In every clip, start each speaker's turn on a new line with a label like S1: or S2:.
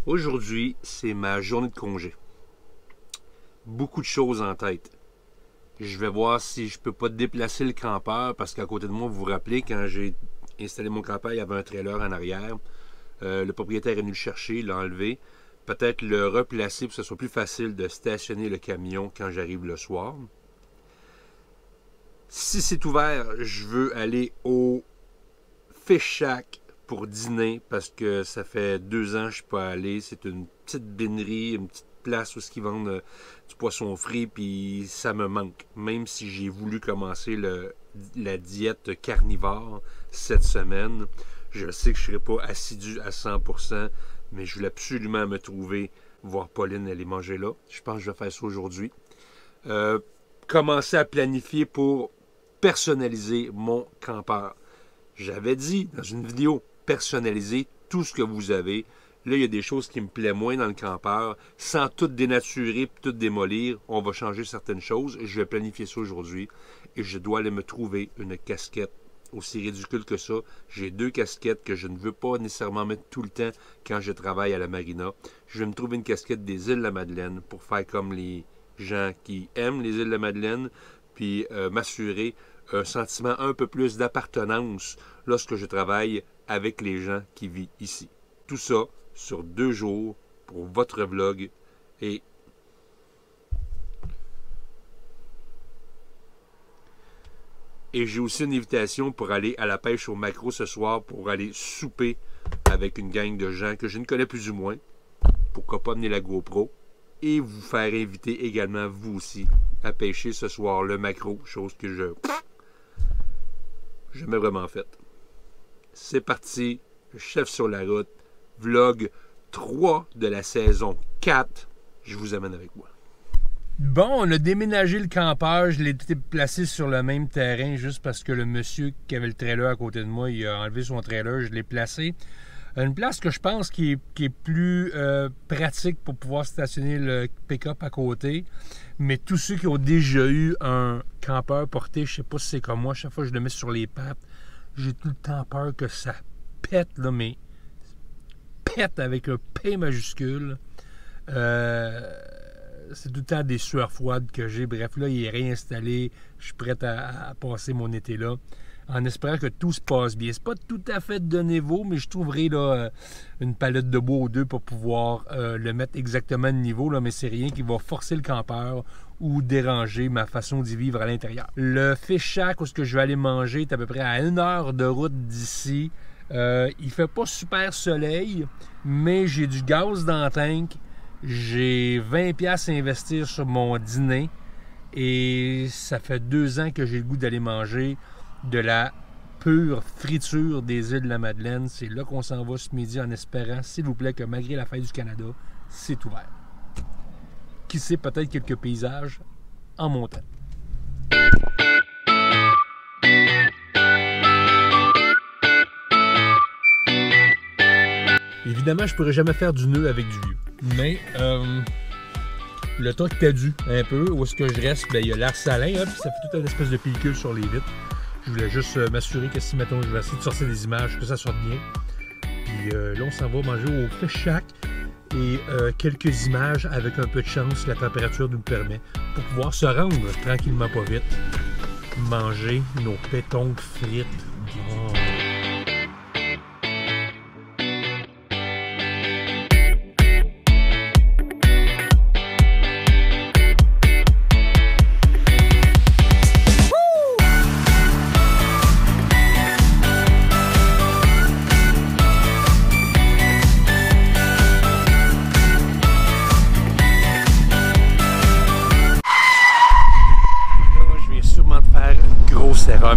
S1: Aujourd'hui, c'est ma journée de congé. Beaucoup de choses en tête. Je vais voir si je peux pas déplacer le campeur parce qu'à côté de moi, vous vous rappelez, quand j'ai installé mon campeur, il y avait un trailer en arrière. Le propriétaire est venu le chercher, l'a enlevé. Peut-être le replacer pour que ce soit plus facile de stationner le camion quand j'arrive le soir. Si c'est ouvert, je veux aller au Fish Shack pour dîner parce que ça fait 2 ans que je ne suis pas allé. C'est une petite bénerie, une petite place où ils vendent du poisson frit, puis ça me manque. Même si j'ai voulu commencer la diète carnivore cette semaine, je sais que je ne serai pas assidu à 100%, mais je voulais absolument me trouver, voir Pauline aller manger là. Je pense que je vais faire ça aujourd'hui. Commencer à planifier pour personnaliser mon campeur. J'avais dit dans une vidéo, personnaliser tout ce que vous avez. Là, il y a des choses qui me plaisent moins dans le campeur. Sans tout dénaturer, tout démolir, on va changer certaines choses. Je vais planifier ça aujourd'hui. Et je dois aller me trouver une casquette. Aussi ridicule que ça, j'ai 2 casquettes que je ne veux pas nécessairement mettre tout le temps quand je travaille à la marina. Je vais me trouver une casquette des îles de la Madeleine pour faire comme les gens qui aiment les îles de la Madeleine, puis m'assurer un sentiment un peu plus d'appartenance lorsque je travaille avec les gens qui vivent ici. Tout ça sur 2 jours pour votre vlog et j'ai aussi une invitation pour aller à la pêche au maquereau ce soir pour aller souper avec une gang de gens que je ne connais plus ou moins. Pourquoi pas amener la GoPro et vous faire inviter également vous aussi à pêcher ce soir le maquereau, chose que je jamais vraiment faite. C'est parti, chef sur la route, vlog 3 de la saison 4. Je vous amène avec moi.
S2: Bon, on a déménagé le campeur, je l'ai placé sur le même terrain juste parce que le monsieur qui avait le trailer à côté de moi, il a enlevé son trailer, je l'ai placé. Une place que je pense qui est plus pratique pour pouvoir stationner le pick-up à côté. Mais tous ceux qui ont déjà eu un campeur porté, je sais pas si c'est comme moi, chaque fois que je le mets sur les pattes, j'ai tout le temps peur que ça pète, là, mais pète avec un P majuscule. C'est tout le temps des sueurs froides que j'ai. Bref, là, il est réinstallé. Je suis prêt à passer mon été là, en espérant que tout se passe bien. C'est pas tout à fait de niveau, mais je trouverai là, une palette de bois ou 2 pour pouvoir le mettre exactement de niveau. Là, mais c'est rien qui va forcer le campeur ou déranger ma façon d'y vivre à l'intérieur. Le Fish Shack où ce que je vais aller manger est à peu près à 1 heure de route d'ici. Il fait pas super soleil, mais j'ai du gaz dans le tank. J'ai 20$ à investir sur mon dîner et ça fait 2 ans que j'ai le goût d'aller manger de la pure friture des îles de la Madeleine. C'est là qu'on s'en va ce midi en espérant, s'il vous plaît, que malgré la fête du Canada, c'est ouvert. Qui sait, peut-être quelques paysages en montagne. Évidemment, je pourrais jamais faire du nœud avec du vieux. Mais le truc tadu un peu, où est-ce que je reste, ben, il y a l'air salin, hein, puis ça fait toute une espèce de pellicule sur les vitres. Je voulais juste m'assurer que si, mettons, je vais essayer de sortir des images, que ça sorte bien. Puis là, on s'en va manger au Fish Shack et quelques images, avec un peu de chance, la température nous le permet, pour pouvoir se rendre tranquillement pas vite, manger nos pétonques frites. Oh.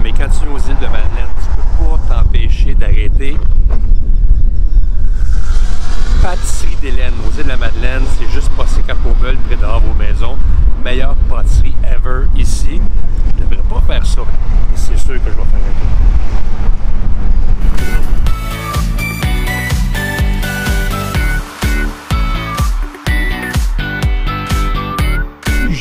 S1: Mais quand tu viens aux îles de Madeleine, tu peux pas t'empêcher d'arrêter. Pâtisserie d'Hélène aux îles de la Madeleine, c'est juste passé cap au meule près de vos maisons. Meilleure pâtisserie ever ici. Je devrais pas faire ça, mais c'est sûr que je vais faire un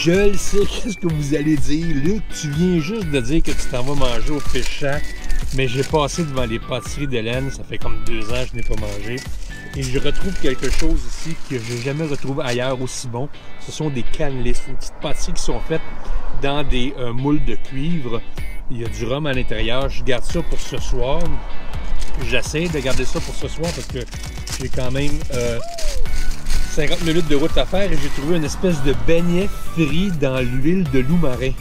S2: Je le sais, qu'est-ce que vous allez dire? Luc, tu viens juste de dire que tu t'en vas manger au Fish Shack, mais j'ai passé devant les pâtisseries d'Hélène, ça fait comme 2 ans que je n'ai pas mangé. Et je retrouve quelque chose ici que je n'ai jamais retrouvé ailleurs aussi bon. Ce sont des cannelés, une petite pâtisserie qui sont faites dans des moules de cuivre. Il y a du rhum à l'intérieur. Je garde ça pour ce soir. J'essaie de garder ça pour ce soir parce que j'ai quand même 50 minutes de route à faire et j'ai trouvé une espèce de beignet frit dans l'huile de loup marin.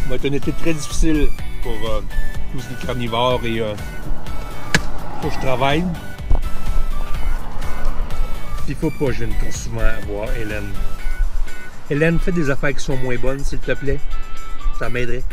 S2: Ça va être un été très difficile pour tous les carnivores et faut que je travaille. Il faut pas que je vienne trop souvent voir Hélène. Hélène, fais des affaires qui sont moins bonnes, s'il te plaît. Ça m'aiderait.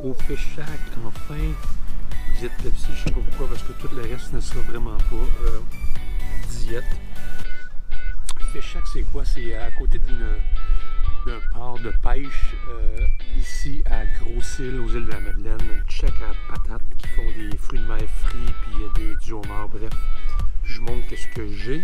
S2: Au Fish Shack, enfin, diète Pepsi, je sais pas pourquoi, parce que tout le reste ne sera vraiment pas diète. Fish Shack, c'est quoi? C'est à côté d'un port de pêche ici à Gros-Île, aux îles de la Madeleine, un petit shack à patates qui font des fruits de mer frits, puis du homard, bref. Je vous montre ce que j'ai.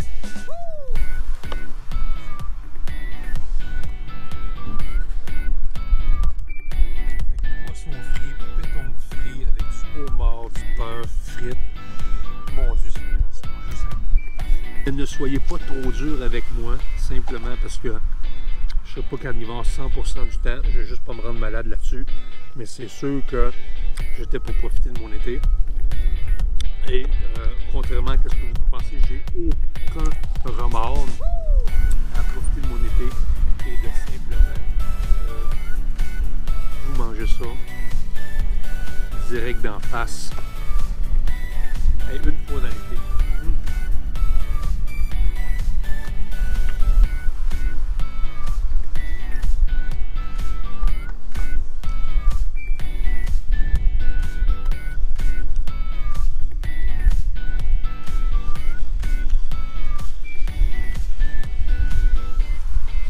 S2: Mon Dieu, c'est juste... Ne soyez pas trop dur avec moi, simplement parce que je ne serai pas carnivore 100% du temps. Je vais juste pas me rendre malade là-dessus. Mais c'est sûr que j'étais pour profiter de mon été. Et contrairement à ce que vous pensez, j'ai aucun remords à profiter de mon été et de simplement vous manger ça direct d'en face. Hey, une fois dans l'été.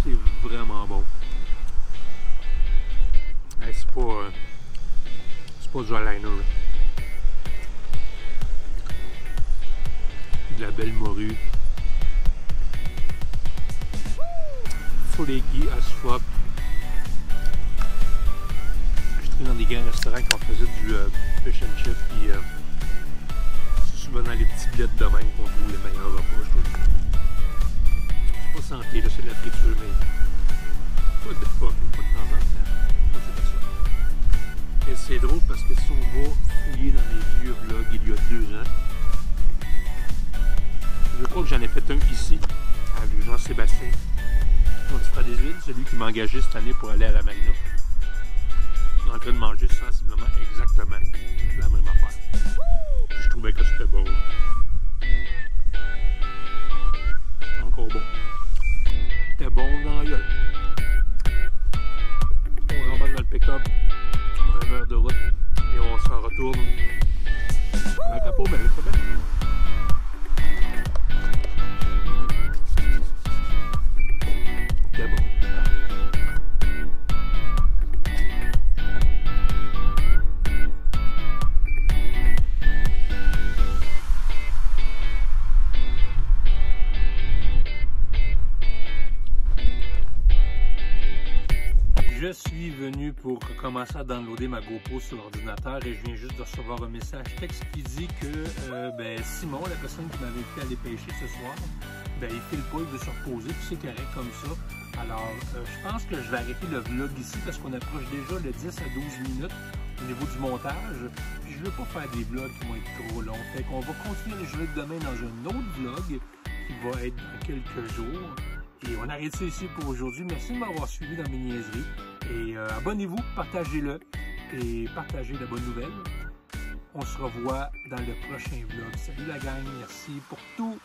S2: C'est vraiment bon. Hey, c'est pas du eyeliner. De la belle morue. Flaky as fuck. Je traîne dans des grands restaurants quand on faisait du fish and chip, puis c'est souvent dans les petits bleds de même qu'on trouve les meilleurs repas, je trouve. C'est pas santé, là, c'est de la friture, mais pas de fuck, une fois de temps en temps. C'est pas ça. Et c'est drôle parce que si on va fouiller dans mes vieux vlogs il y a 2 ans, je crois que j'en ai fait un ici, avec Jean-Sébastien. On se fera des huiles, celui qui m'a engagé cette année pour aller à la Marina. En train de manger sensiblement exactement la même affaire. Puis je trouvais que c'était bon. Encore bon. C'était bon dans la gueule. On rembarque dans le pick-up, 1 heure de route, et on s'en retourne avec la peau belle, c'est bien. commencé à downloader ma GoPro sur l'ordinateur et je viens juste de recevoir un message texte qui dit que Simon, la personne qui m'avait invité à aller pêcher ce soir, il file pas, il veut se reposer, puis c'est correct comme ça. Alors, je pense que je vais arrêter le vlog ici parce qu'on approche déjà le 10 à 12 minutes au niveau du montage. Puis je veux pas faire des vlogs qui vont être trop longs. Fait qu'on va continuer les jeux demain dans un autre vlog qui va être dans quelques jours. Et on arrête ça ici pour aujourd'hui. Merci de m'avoir suivi dans mes niaiseries. Et abonnez-vous, partagez-le et partagez la bonne nouvelle. On se revoit dans le prochain vlog. Salut la gang, merci pour tout.